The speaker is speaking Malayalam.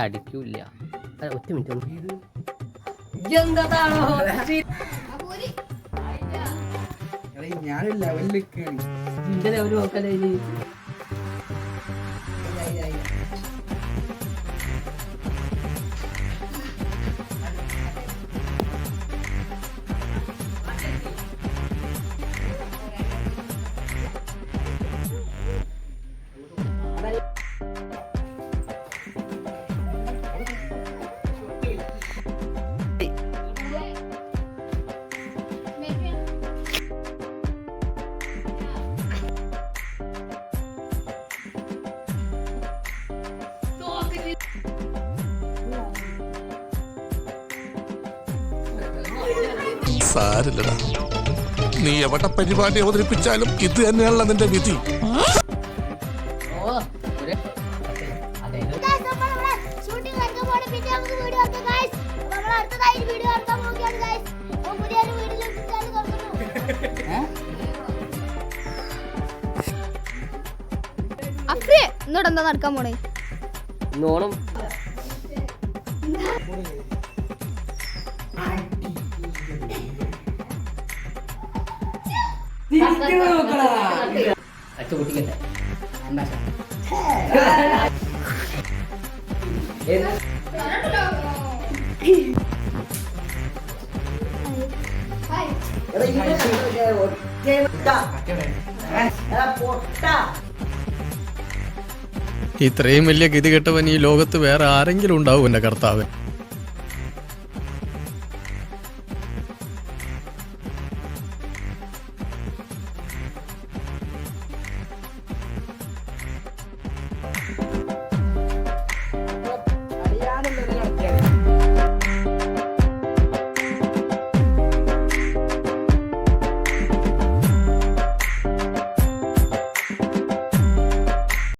അടിക്കൂല. ഒറ്റ മിനിറ്റ് ഞാൻ ലെവലിലേക്കാണ് ലെവല് നോക്കാതെ സാരില്ലടാ, നീ എവിടെ പരിപാടി അവതരിപ്പിച്ചാലും ഇത് തന്നെയാണല്ലോ നിന്റെ വിധി. എന്നോട് എന്താ നടക്കാൻ പോണേ? നോണം ഇത്രയും വലിയ ഗതി കെട്ടവൻ ഈ ലോകത്ത് വേറെ ആരെങ്കിലും ഉണ്ടാവും എന്റെ കർത്താവ്.